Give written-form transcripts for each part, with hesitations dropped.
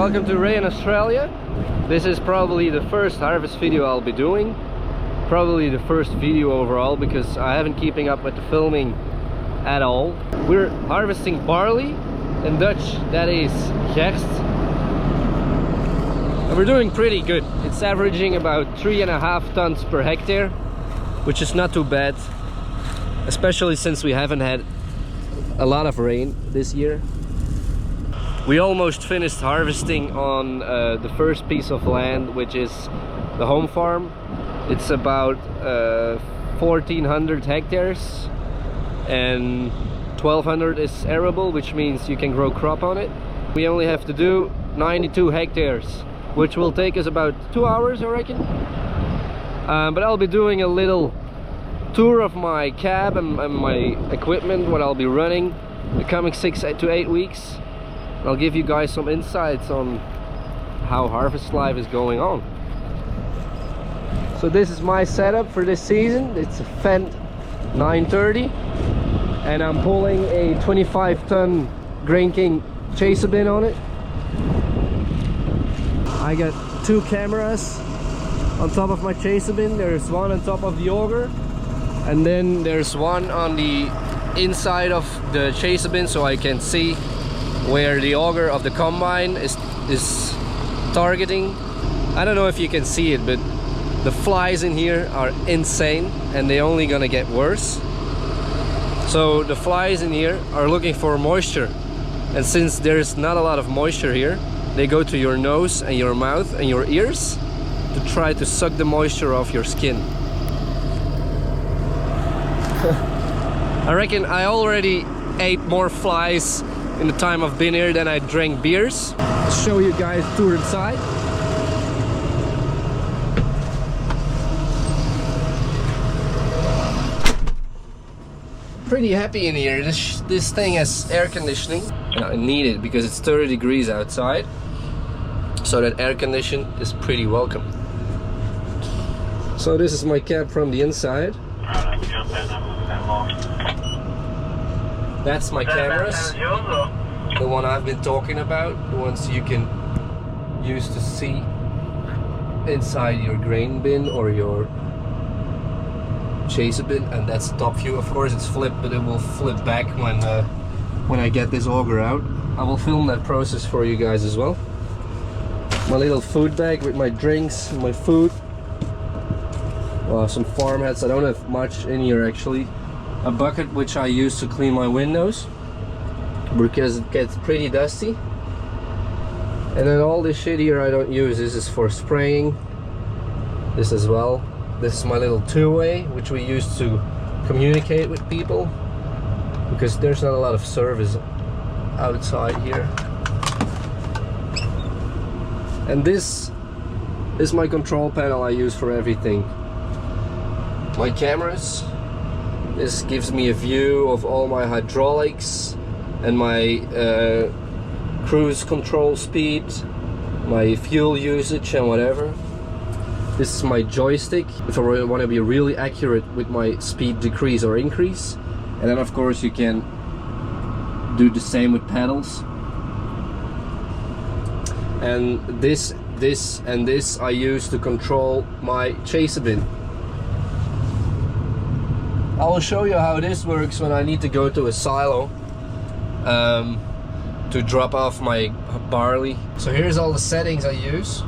welcome to Ray in Australia. This is probably the first harvest video I'll be doing. Probably the first video overall because I haven't keeping up with the filming at all. We're harvesting barley. In Dutch that is gerst. And we're doing pretty good. It's averaging about 3.5 tons per hectare, which is not too bad, especially since we haven't had a lot of rain this year. We almost finished harvesting on the first piece of land, which is the home farm. It's about 1,400 hectares and 1,200 is arable, which means you can grow crop on it. We only have to do 92 hectares, which will take us about 2 hours, I reckon. But I'll be doing a little tour of my cab and my equipment, what I'll be running the coming 6 to 8 weeks. I'll give you guys some insights on how harvest life is going on. So this is my setup for this season. It's a Fendt 930 and I'm pulling a 25-ton Grain King chaser bin on it. I got 2 cameras on top of my chaser bin. There's one on top of the auger and then there's one on the inside of the chaser bin, so I can see where the auger of the combine is targeting. I don't know if you can see it, but the flies in here are insane and they're only gonna get worse. So the flies in here are looking for moisture, and since there's not a lot of moisture here, they go to your nose and your mouth and your ears to try to suck the moisture off your skin. I reckon I already ate more flies in the time I've been here than I drank beers. I'll show you guys tour inside. Pretty happy in here. This thing has air conditioning and I need it because it's 30 degrees outside, so that air condition is pretty welcome. So this is my cab from the inside. That's my cameras, the one I've been talking about, the ones you can use to see inside your grain bin or your chaser bin. And that's the top view. Of course it's flipped, but it will flip back when I get this auger out. I will film that process for you guys as well. My little food bag with my drinks and my food. Some farm hats. I don't have much in here actually. A bucket which I use to clean my windows because it gets pretty dusty. And then all this shit here I don't use. This is for spraying. This as well. This is my little two-way which we use to communicate with people because there's not a lot of service outside here. And this is my control panel I use for everything. My cameras. This gives me a view of all my hydraulics and my cruise control speed, my fuel usage and whatever. This is my joystick if I want to be really accurate with my speed decrease or increase. And then of course you can do the same with pedals. And this and this I use to control my chaser bin. I will show you how this works when I need to go to a silo to drop off my barley. So here's all the settings I use.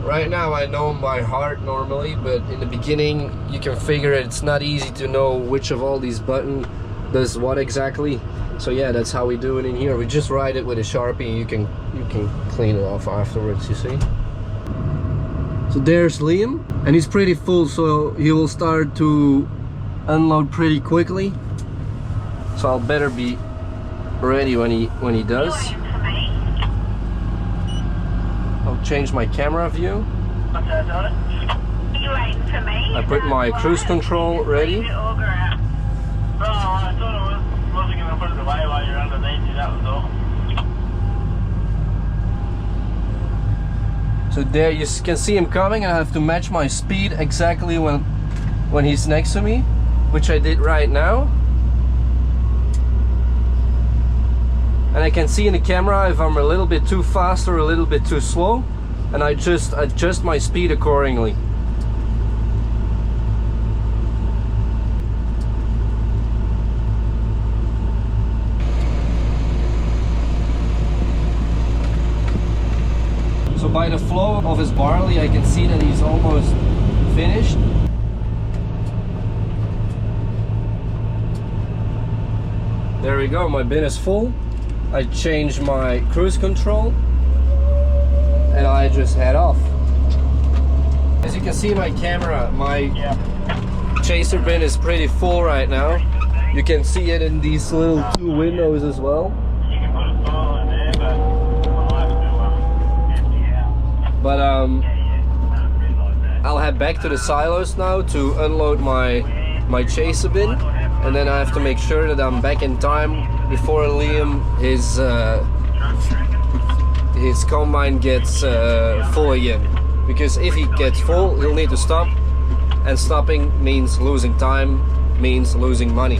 Right now I know them by heart normally, but in the beginning you can figure it's not easy to know which of all these buttons does what exactly. So yeah, that's how we do it in here. We just write it with a Sharpie and you can clean it off afterwards, you see. So there's Liam, and he's pretty full, so he will start to unload pretty quickly. So I'll better be ready when he does. I'll change my camera view. I put my cruise control ready. So there you can see him coming, and I have to match my speed exactly when he's next to me, which I did right now. and I can see in the camera if I'm a little bit too fast or a little bit too slow, and I just adjust my speed accordingly. So by the flow of his barley, I can see that he's almost finished. There we go, my bin is full. I change my cruise control and I just head off. As you can see in my camera, my chaser bin is pretty full right now. You can see it in these little two windows as well. But I'll head back to the silos now to unload my chaser bin, and then I have to make sure that I'm back in time before Liam his combine gets full again. Because if he gets full, he'll need to stop, and stopping means losing time, means losing money.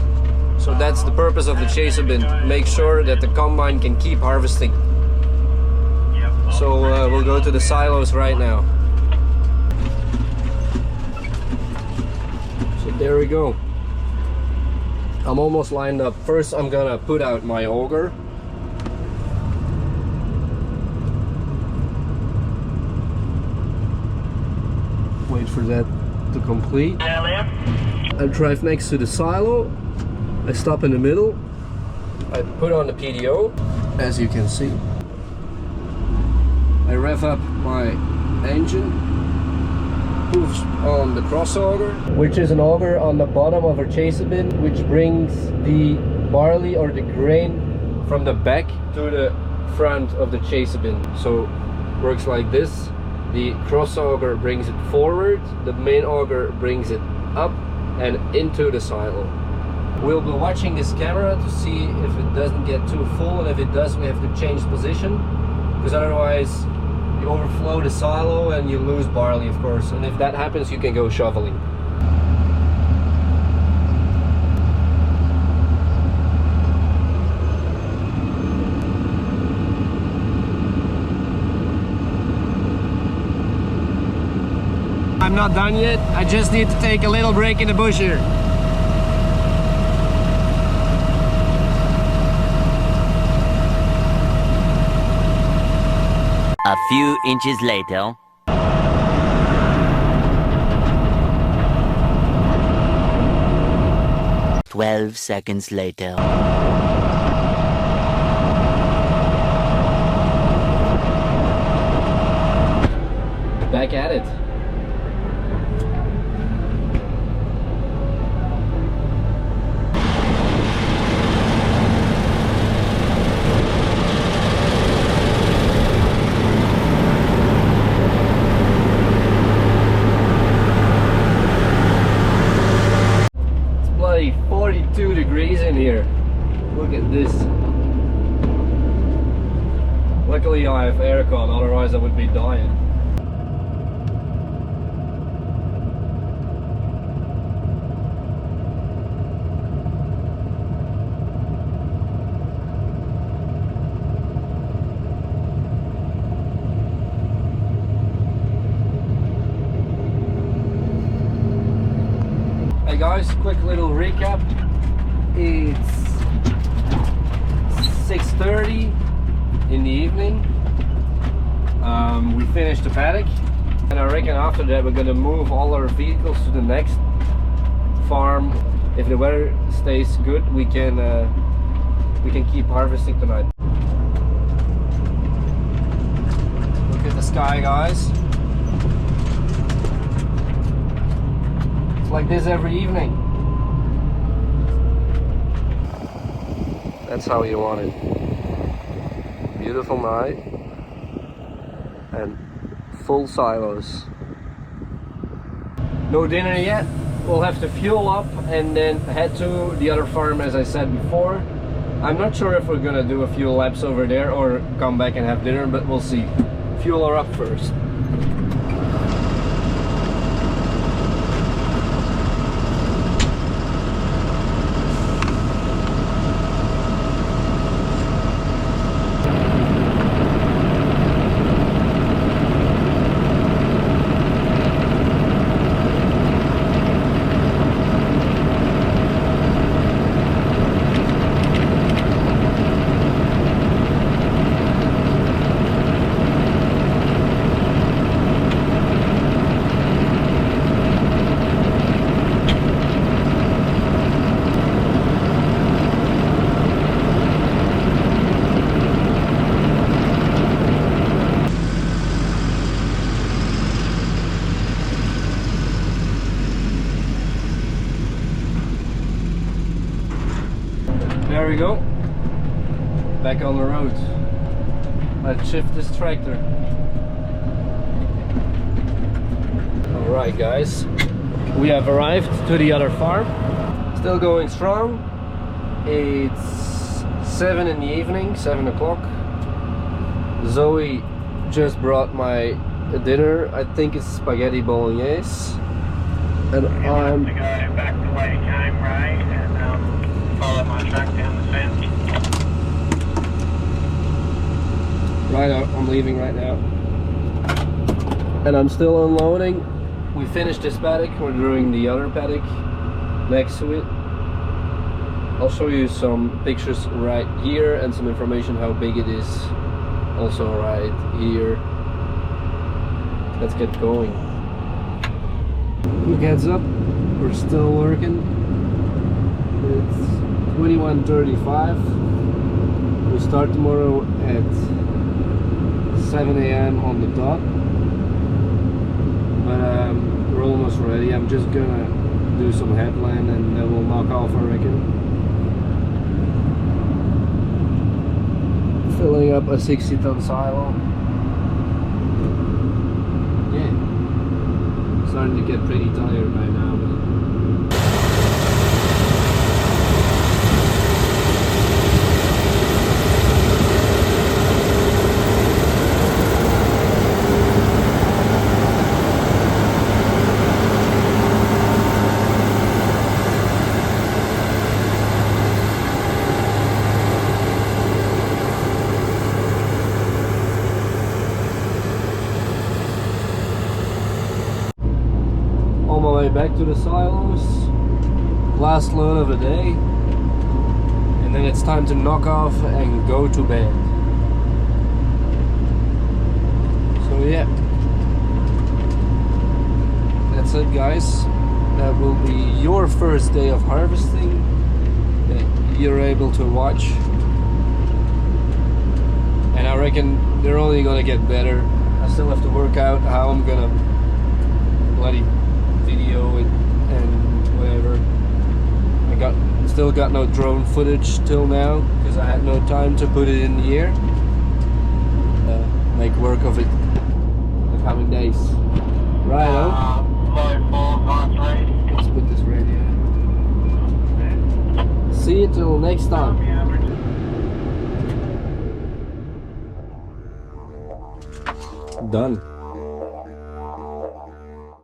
So that's the purpose of the chaser bin. Make sure that the combine can keep harvesting. So we'll go to the silos right now. So there we go. I'm almost lined up. First I'm gonna put out my auger. Wait for that to complete. I drive next to the silo. I stop in the middle. I put on the PDO, as you can see. I rev up my engine, moves on the cross auger, which is an auger on the bottom of our chaser bin, which brings the barley or the grain from the back to the front of the chaser bin. So works like this. The cross auger brings it forward, the main auger brings it up and into the silo. We'll be watching this camera to see if it doesn't get too full, and if it does, we have to change position, because otherwise you overflow the silo and you lose barley, of course. And if that happens, you can go shoveling. I'm not done yet. I just need to take a little break in the bush here. A few inches later. "12 seconds later. Back at it. It's bloody 42 degrees in here. Look at this. Luckily I have aircon, otherwise I would be dying. Hey guys, quick little recap. It's 6:30 in the evening. We finished the paddock, and I reckon after that we're gonna move all our vehicles to the next farm. If the weather stays good, we can keep harvesting tonight. Look at the sky, guys. It's like this every evening. That's how you want it. Beautiful night and full silos. No dinner yet. We'll have to fuel up and then head to the other farm, as I said before. I'm not sure if we're gonna do a few laps over there or come back and have dinner, but we'll see. Fuel her up first. There we go. Back on the road. Let's shift this tractor. Alright guys, we have arrived to the other farm. Still going strong. It's 7 in the evening, 7 o'clock. Zoe just brought my dinner. I think it's spaghetti bolognese. And I'm to go back the way you came, Ray, and follow my truck down the fence. right out. I'm leaving right now. And I'm still unloading. We finished this paddock. We're doing the other paddock next to it. I'll show you some pictures right here and some information how big it is also right here. Let's get going. Quick heads up, we're still working. It's 21:35. We start tomorrow at 7 a.m. on the dot. But we're almost ready. I'm just gonna do some headland and then we'll knock off, I reckon. Filling up a 60-ton silo. Yeah. Starting to get pretty tired by now, but on my way back to the silos, last load of the day, and then it's time to knock off and go to bed. So yeah, that's it guys. That will be your first day of harvesting that you're able to watch, and I reckon they're only gonna get better. I still have to work out how I'm gonna bloody video it and whatever. I still got no drone footage till now because I had no time to put it in the air. Make work of it the coming days. Right on. Low 453. Let's put this radio in. See you till next time. Done.